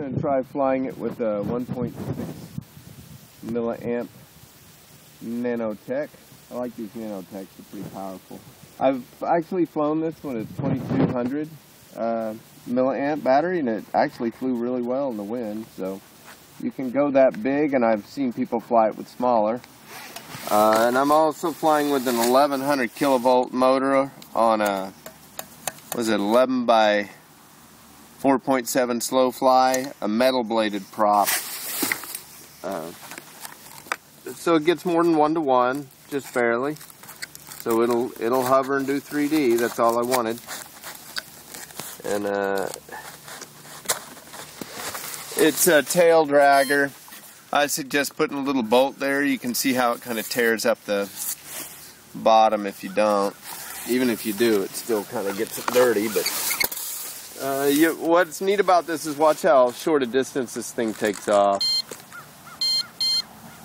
going to try flying it with a 1.6 milliamp nanotech. I like these nanotechs, they're pretty powerful. I've actually flown this one at 2200 milliamp battery, and it actually flew really well in the wind, so you can go that big, and I've seen people fly it with smaller. And I'm also flying with an 1100 kilovolt motor on a, was it 11 by 4.7 slow fly, a metal bladed prop. So it gets more than 1-to-1, just barely. So it'll hover and do 3D. That's all I wanted. And it's a tail dragger. I suggest putting a little bolt there. You can see how it kind of tears up the bottom if you don't. Even if you do, it still kind of gets dirty. But what's neat about this is watch how short a distance this thing takes off.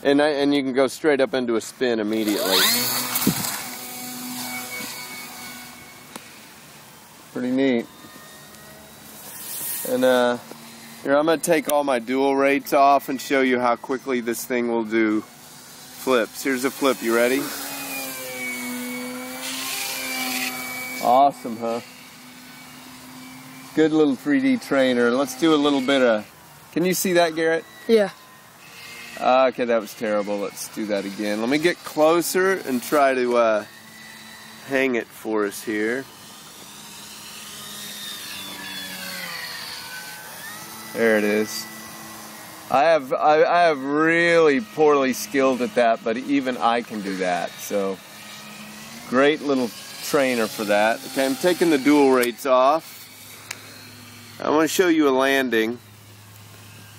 And you can go straight up into a spin immediately. Pretty neat. And here, I'm going to take all my dual rates off and show you how quickly this thing will do flips. Here's a flip. You ready? Awesome, huh? Good little 3D trainer. Let's do a little bit of... Can you see that, Garrett? Yeah. Okay, that was terrible. Let's do that again. Let me get closer and try to hang it for us here. There it is. I have really poorly skilled at that, but even I can do that. So great little trainer for that. Okay, I'm taking the dual rates off. I want to show you a landing.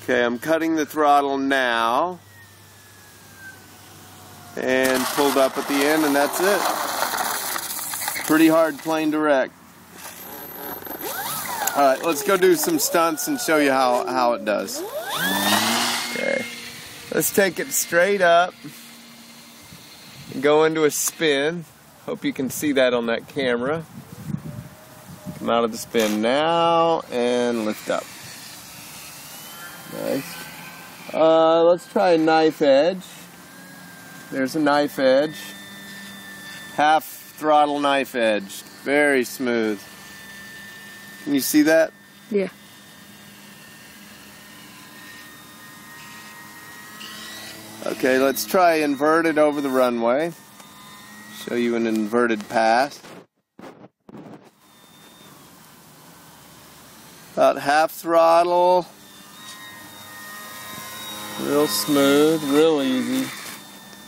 Okay, I'm cutting the throttle now. And pulled up at the end, and that's it. Pretty hard plane direct. Alright, let's go do some stunts and show you how it does. Okay, let's take it straight up and go into a spin. Hope you can see that on that camera. Come out of the spin now and lift up. Nice. Let's try a knife edge. There's a knife edge. Half throttle knife edge. Very smooth. Can you see that? Yeah. Okay, let's try inverted over the runway. Show you an inverted pass. About half throttle. Real smooth, real easy.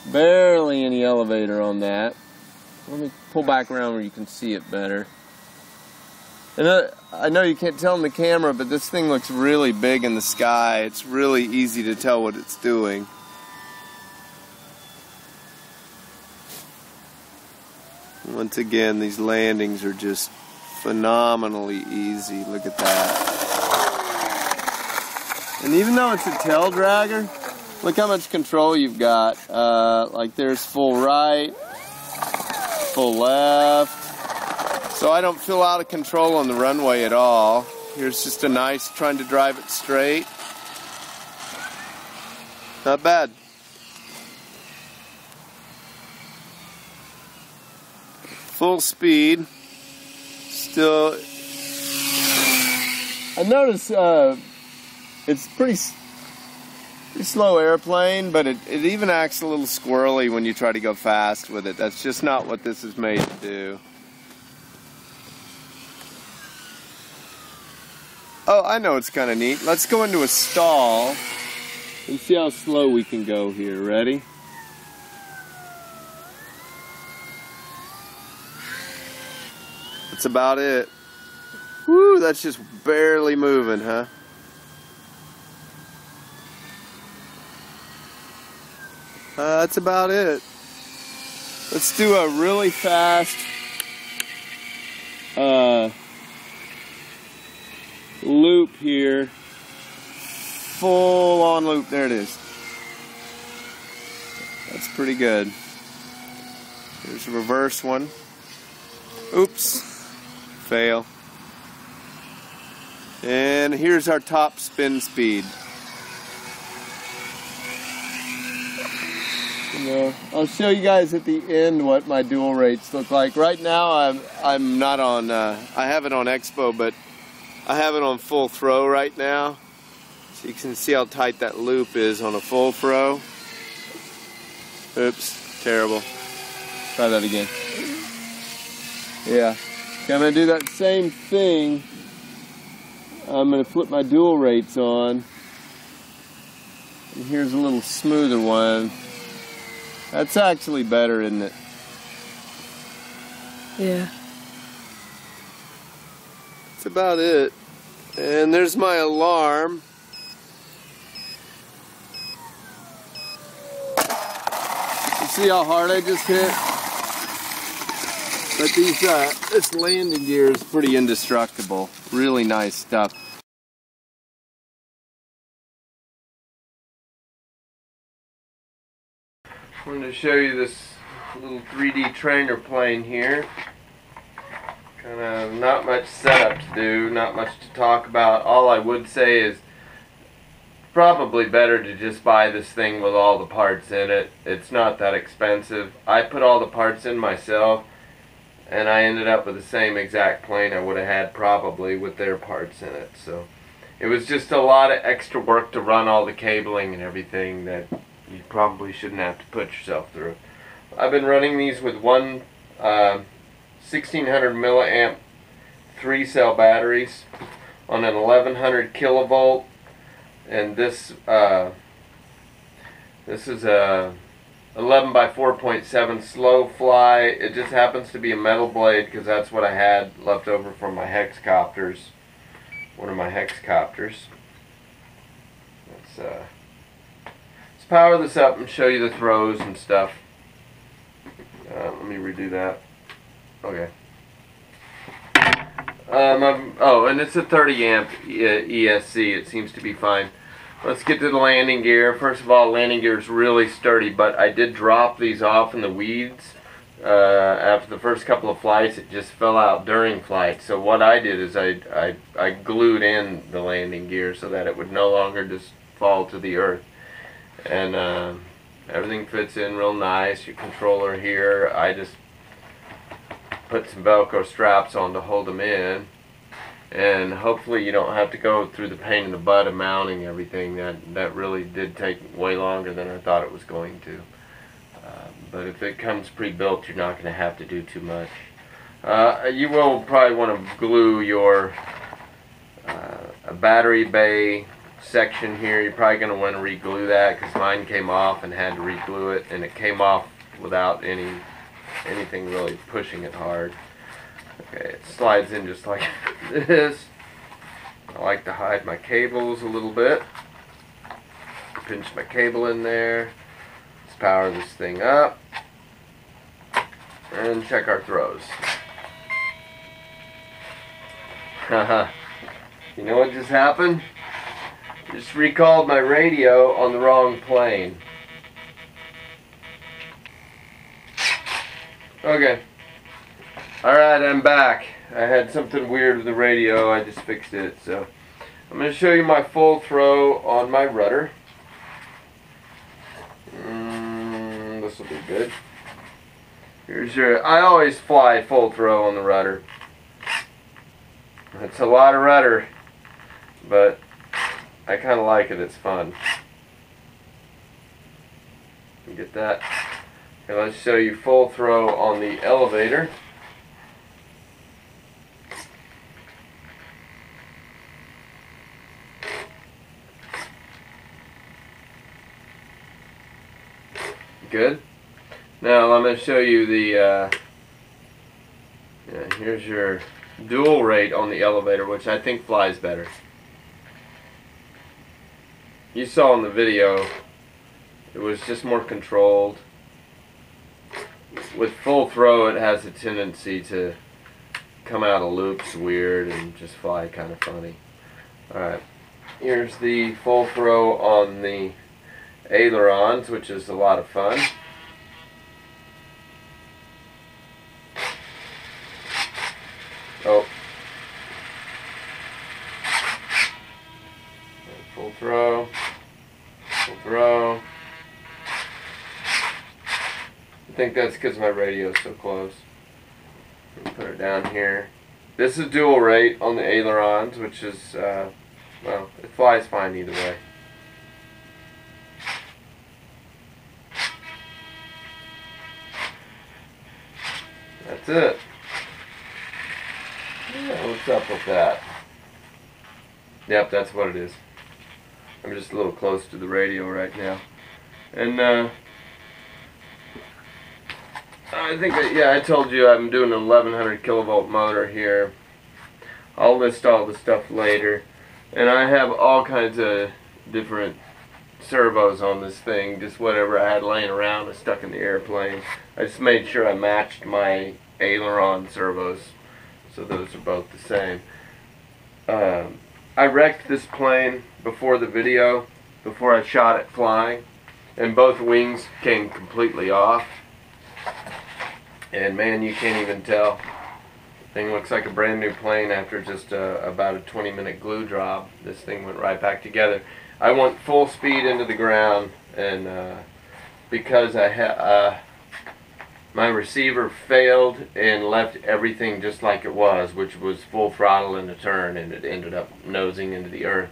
Barely any elevator on that. Let me pull back around where you can see it better. And I know you can't tell in the camera, but this thing looks really big in the sky. It's really easy to tell what it's doing. Once again, these landings are just phenomenally easy. Look at that. And even though it's a tail dragger, look how much control you've got. Like there's full right, full left. So I don't feel out of control on the runway at all. Here's just a nice trying to drive it straight. Not bad. Full speed. Still, I notice it's pretty slow airplane, but it even acts a little squirrely when you try to go fast with it. That's just not what this is made to do. Oh, I know it's kind of neat. Let's go into a stall and see how slow we can go here. Ready? That's about it. Woo, that's just barely moving, huh? That's about it. Let's do a really fast loop here. Full on loop. There it is. That's pretty good. Here's a reverse one. Oops. Fail. And here's our top spin speed. I'll show you guys at the end what my dual rates look like. Right now I'm not on, I have it on Expo, but I have it on full throw right now. So you can see how tight that loop is on a full throw. Oops, terrible. Try that again. Yeah, okay, I'm going to do that same thing. I'm going to flip my dual rates on. And here's a little smoother one. That's actually better, isn't it? Yeah. That's about it. And there's my alarm. You see how hard I just hit? But this landing gear is pretty indestructible. Really nice stuff. I'm going to show you this little 3D trainer plane here. Kind of not much setup to do, not much to talk about. All I would say is probably better to just buy this thing with all the parts in it. It's not that expensive. I put all the parts in myself, and I ended up with the same exact plane I would have had probably with their parts in it. So it was just a lot of extra work to run all the cabling and everything that you probably shouldn't have to put yourself through. I've been running these with one 1600 milliamp 3-cell batteries on an 1100 kilovolt, and this is a 11 by 4.7 slow fly. It just happens to be a metal blade because that's what I had left over from my hexcopters. One of my hexcopters. Let's power this up and show you the throws and stuff. Let me redo that. Okay. Oh, and it's a 30 amp ESC. It seems to be fine. Let's get to the landing gear. First of all, landing gear is really sturdy, but I did drop these off in the weeds. After the first couple of flights, it just fell out during flight. So what I did is I glued in the landing gear so that it would no longer just fall to the earth. And everything fits in real nice. Your controller here, I just put some Velcro straps on to hold them in, and hopefully you don't have to go through the pain in the butt of mounting everything. That really did take way longer than I thought it was going to. But if it comes pre-built, you're not going to have to do too much. You will probably want to glue your a battery bay section here. You're probably going to want to re-glue that because mine came off and had to re-glue it, and it came off without anything really pushing it hard. Okay, it slides in just like this. I like to hide my cables a little bit. Pinch my cable in there. Let's power this thing up and check our throws. Haha. You know what just happened? Just recalled my radio on the wrong plane. Okay. Alright, I'm back. I had something weird with the radio. I just fixed it. So I'm going to show you my full throw on my rudder. This will be good. Here's your... I always fly full throw on the rudder. It's a lot of rudder, but I kind of like it. It's fun. You get that? Okay, let's show you full throw on the elevator. Good. Now I'm going to show you the here's your dual rate on the elevator, which I think flies better. You saw in the video it was just more controlled. With full throw, it has a tendency to come out of loops weird and just fly kind of funny. Alright, here's the full throw on the ailerons, which is a lot of fun. Oh. think that's because my radio's so close. Put it down here. This is dual rate on the ailerons, which is, well, it flies fine either way. That's it. Yeah, what's up with that? Yep, that's what it is. I'm just a little close to the radio right now. And, I think that, yeah, I told you I'm doing an 1100 kilovolt motor here. I'll list all the stuff later. And I have all kinds of different servos on this thing, just whatever I had laying around and stuck in the airplane. I just made sure I matched my aileron servos, so those are both the same. I wrecked this plane before the video, before I shot it flying, and both wings came completely off. And man, you can't even tell. The thing looks like a brand new plane after just about a 20-minute glue drop. This thing went right back together. I went full speed into the ground, and because I had my receiver failed and left everything just like it was, which was full throttle in the turn, and it ended up nosing into the earth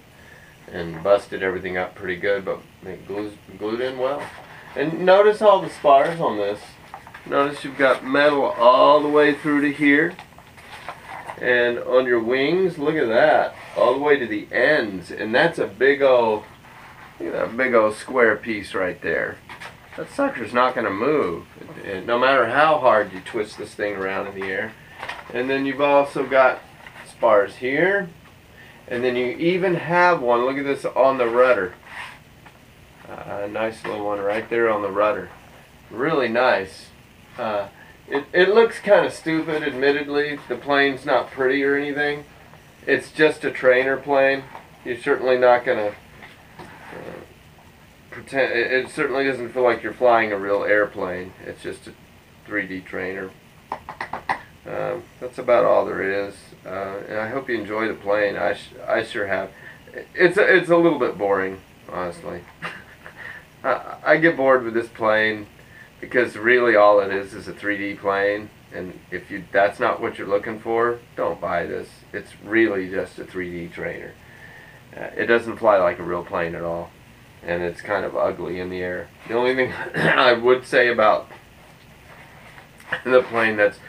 and busted everything up pretty good, but it glued in well. And notice all the spars on this. Notice you've got metal all the way through to here, and on your wings, look at that, all the way to the ends, and that's a big old, look at that big old square piece right there. That sucker's not going to move, no matter how hard you twist this thing around in the air. And then you've also got spars here, and then you even have one, look at this on the rudder. A nice little one right there on the rudder. Really nice. It looks kind of stupid, admittedly. The plane's not pretty or anything. It's just a trainer plane. You're certainly not going to pretend. It certainly doesn't feel like you're flying a real airplane. It's just a 3D trainer. That's about all there is. And I hope you enjoy the plane. I sure have. It's a little bit boring, honestly. I get bored with this plane because really all it is a 3D plane, and if that's not what you're looking for, don't buy this. It's really just a 3D trainer. It doesn't fly like a real plane at all, and it's kind of ugly in the air. The only thing I would say about the plane that's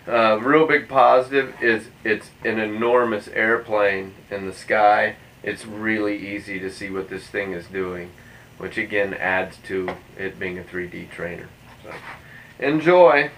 real big positive is it's an enormous airplane in the sky. It's really easy to see what this thing is doing, which again adds to it being a 3D trainer. So, enjoy!